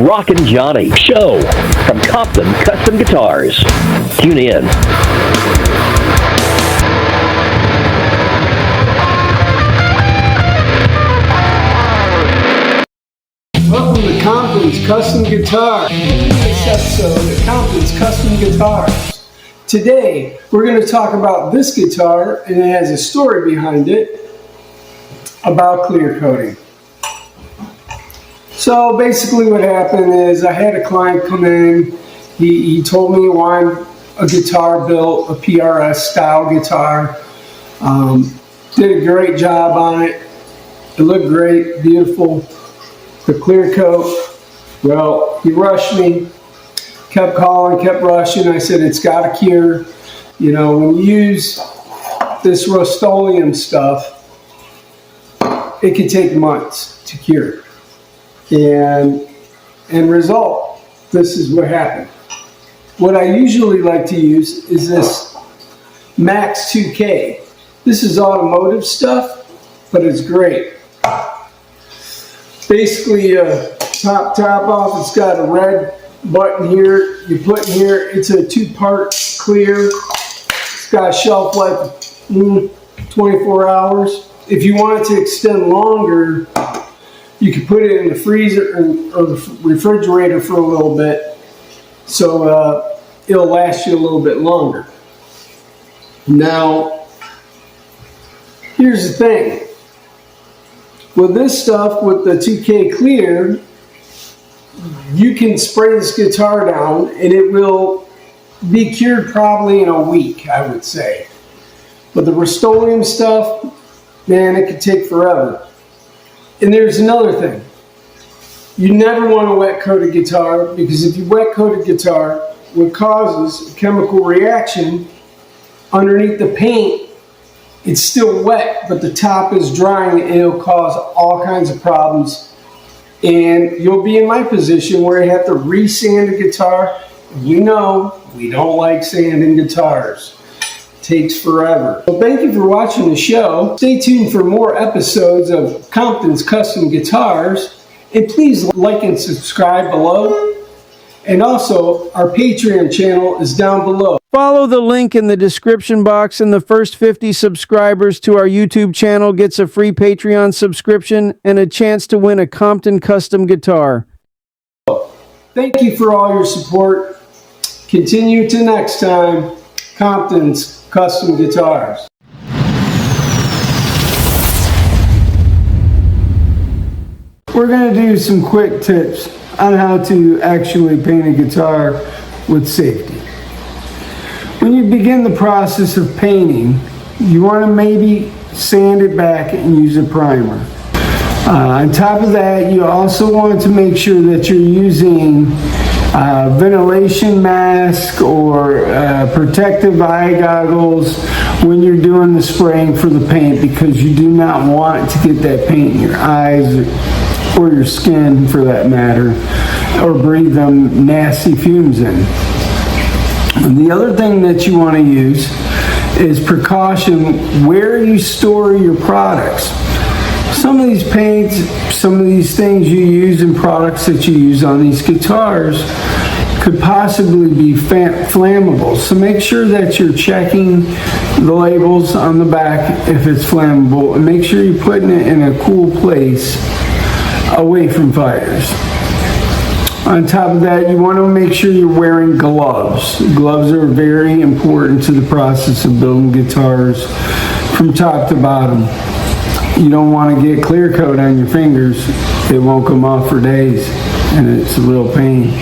Rockin Johnnie show from Compton Custom Guitars. Tune in. Welcome to Compton's Custom Guitars. In this episode of Compton's Custom Guitars. Today, we're going to talk about this guitar, and it has a story behind it about clear coating. So basically what happened is I had a client come in. He told me he wanted a guitar built, a PRS style guitar. Did a great job on it. It looked great, beautiful. The clear coat, well, he rushed me, kept calling, kept rushing. I said, it's got to cure. You know, when you use this Rust-Oleum stuff, it can take months to cure. And end result, this is what happened. What I usually like to use is this Max 2K. This is automotive stuff, but it's great. Basically, top off, it's got a red button here. You put in here, it's a 2-part clear. It's got a shelf life of 24 hours. If you want it to extend longer, you can put it in the freezer or the refrigerator for a little bit, so it'll last you a little bit longer. Now, here's the thing. With this stuff, with the 2K clear, you can spray this guitar down and it will be cured probably in a week, I would say. But the Rust-Oleum stuff, man, it could take forever. And there's another thing. You never want to wet coat a guitar, because if you wet coat a guitar, what causes a chemical reaction underneath the paint, it's still wet, but the top is drying, and it'll cause all kinds of problems. And you'll be in my position where you have to re-sand a guitar. You know, we don't like sanding guitars. It takes forever. So thank you for watching the show. Stay tuned for more episodes of Compton's Custom Guitars. And please like and subscribe below. And also, our Patreon channel is down below. Follow the link in the description box, and the first 50 subscribers to our YouTube channel gets a free Patreon subscription and a chance to win a Compton Custom Guitar. Thank you for all your support. Continue to next time, Compton's Custom Guitars. We're going to do some quick tips on how to actually paint a guitar with safety. When you begin the process of painting, you want to maybe sand it back and use a primer. On top of that, you also want to make sure that you're using ventilation mask or protective eye goggles when you're doing the spraying for the paint, because you do not want to get that paint in your eyes or your skin, for that matter, or breathe them nasty fumes in. And the other thing that you want to use is precaution where you store your products. Some of these paints, some of these things you use in products that you use on these guitars could possibly be flammable. So make sure that you're checking the labels on the back if it's flammable, and make sure you're putting it in a cool place away from fires. On top of that, you want to make sure you're wearing gloves. Gloves are very important to the process of building guitars from top to bottom. You don't want to get clear coat on your fingers. It won't come off for days, and it's a real pain.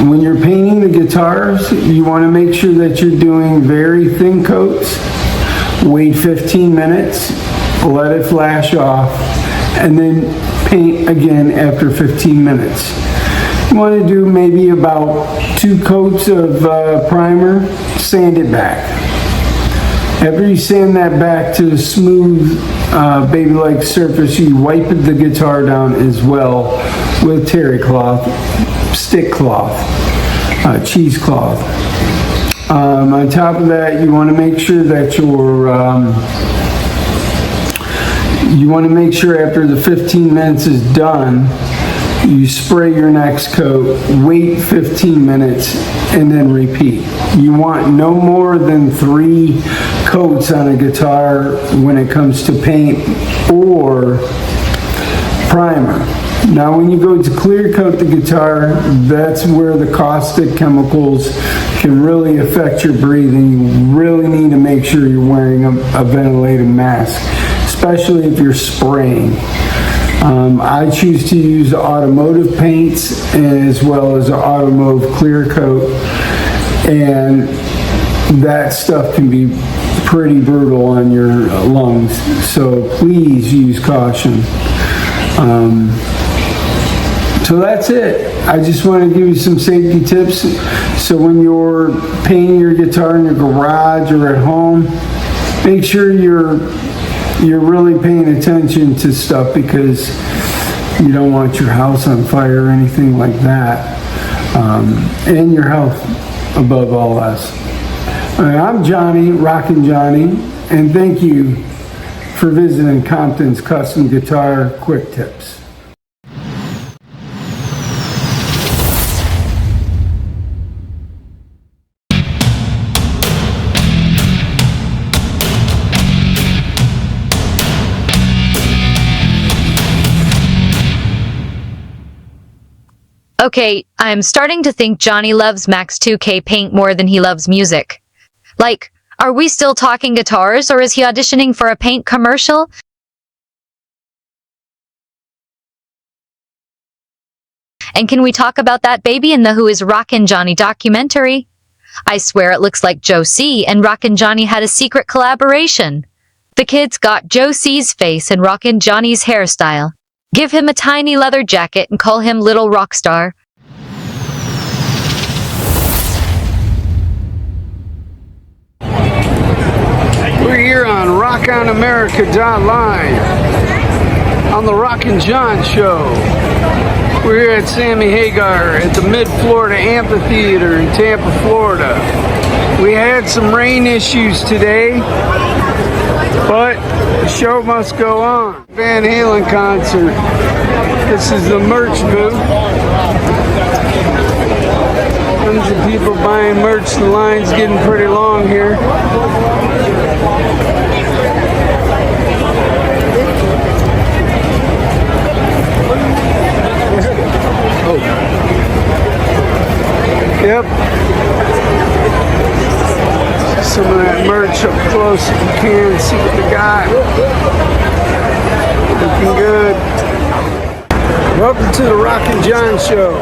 When you're painting the guitars, you want to make sure that you're doing very thin coats. Wait 15 minutes, let it flash off, and then paint again after 15 minutes. You want to do maybe about 2 coats of primer, sand it back. After you sand that back to a smooth, baby-like surface, you wipe the guitar down as well with terry cloth, stick cloth, cheesecloth. On top of that, you want to make sure that you want to make sure after the 15 minutes is done You spray your next coat, wait 15 minutes, and then repeat. You want no more than 3 coats on a guitar when it comes to paint or primer. Now when you go to clear coat the guitar, that's where the caustic chemicals can really affect your breathing. You really need to make sure you're wearing a ventilated mask, especially if you're spraying. I choose to use automotive paints as well as an automotive clear coat, and that stuff can be pretty brutal on your lungs, so please use caution. So that's it. I just want to give you some safety tips so when you're painting your guitar in your garage or at home, make sure you're really paying attention to stuff, because you don't want your house on fire or anything like that, and your health above all else. I'm Johnnie Rock'in Johnnie, and thank you for visiting Compton's Custom Guitar Quick Tips. Okay, I'm starting to think Johnnie loves Max 2K paint more than he loves music. Like, are we still talking guitars, or is he auditioning for a paint commercial? And can we talk about that baby in the Who is Rockin Johnnie documentary? I swear it looks like Joe C and Rockin Johnnie had a secret collaboration. The kids got Joe C's face and Rockin Johnnie's hairstyle. Give him a tiny leather jacket and call him Little Rockstar. We're here on rockonamerica.live on the Rockin John Show. We're here at Sammy Hagar at the Mid-Florida Amphitheater in Tampa, Florida. We had some rain issues today, but the show must go on. Van Halen concert. This is the merch booth. Tons of people buying merch. The line's getting pretty long here. Oh. Yep. Some of that merch up close if you can. See what they got. Looking good. Welcome to the Rockin John Show.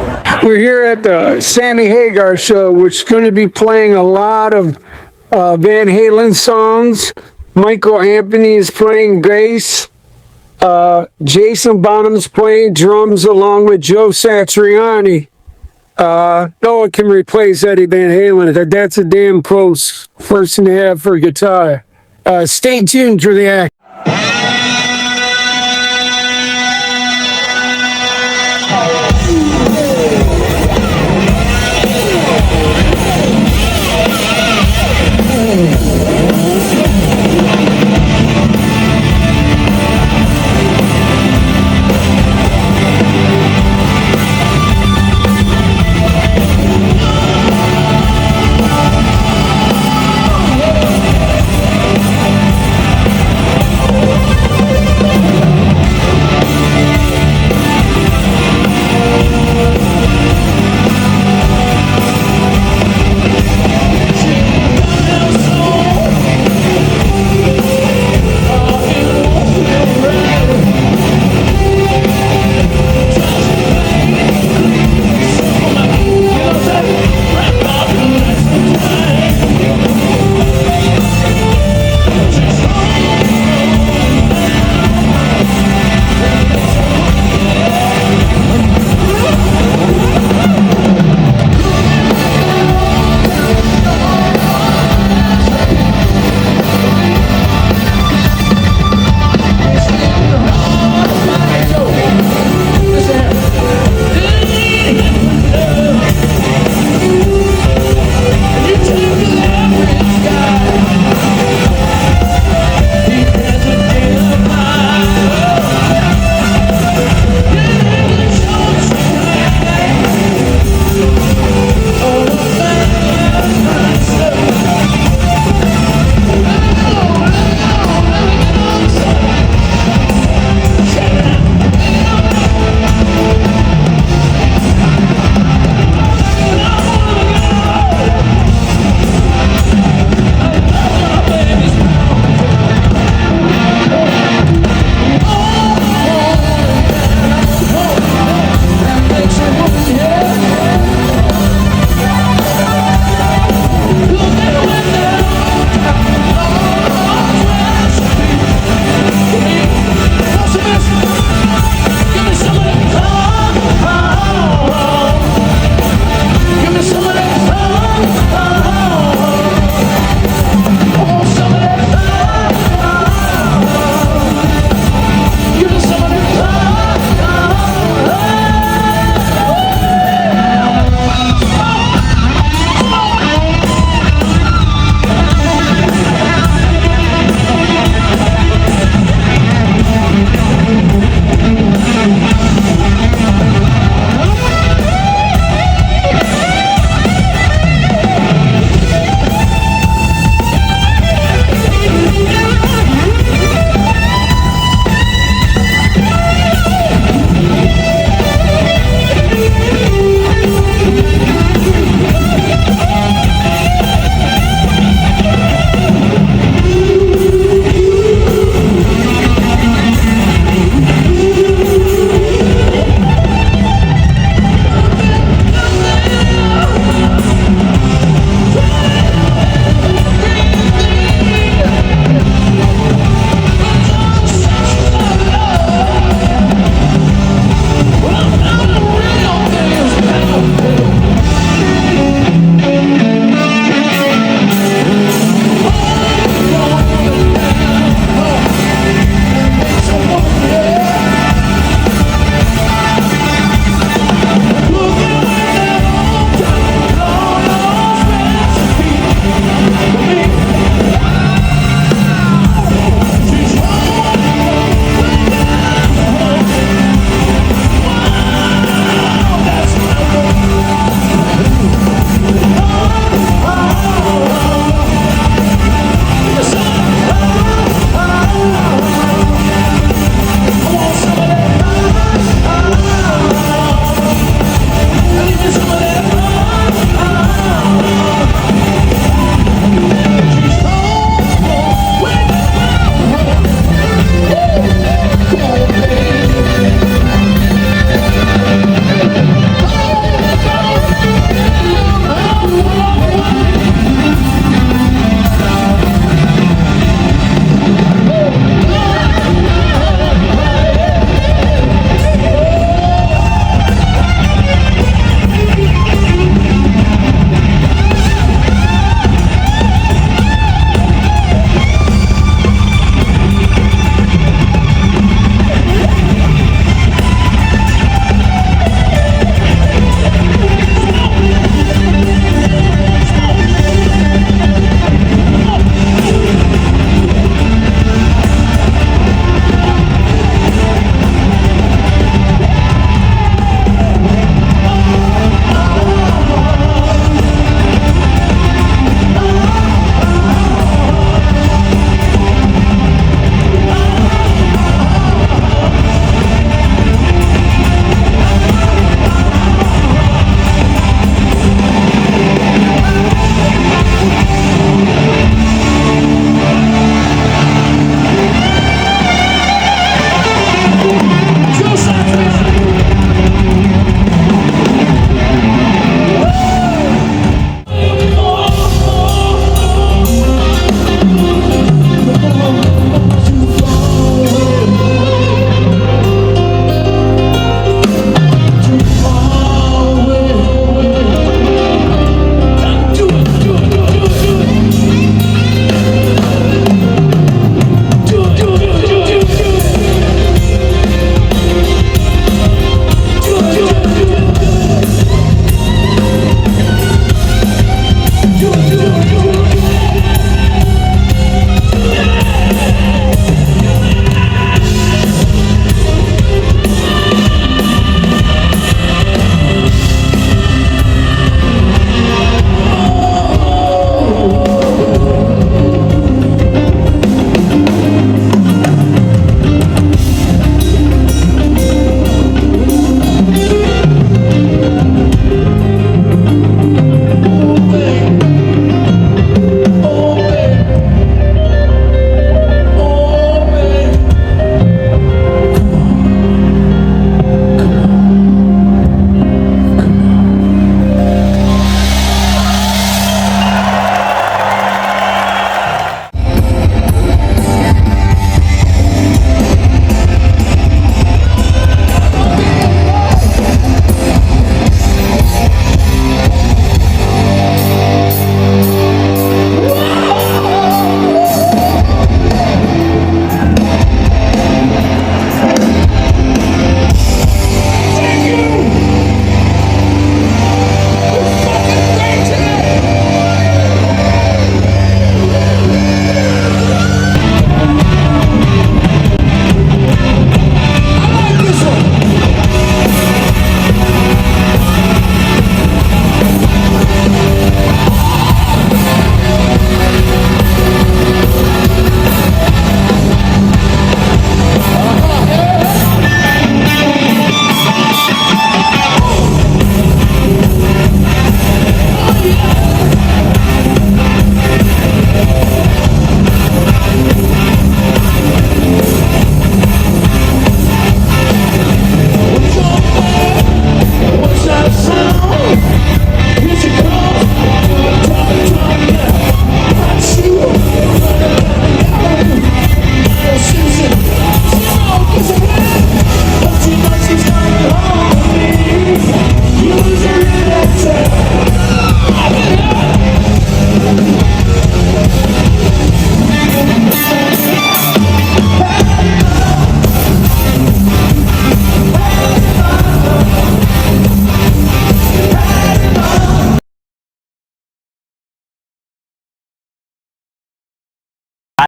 We're here at the Sammy Hagar Show, which is going to be playing a lot of Van Halen songs. Michael Anthony is playing bass. Jason Bonham's playing drums along with Joe Satriani. No one can replace Eddie Van Halen. That's a damn close person to have for guitar. Stay tuned for the act.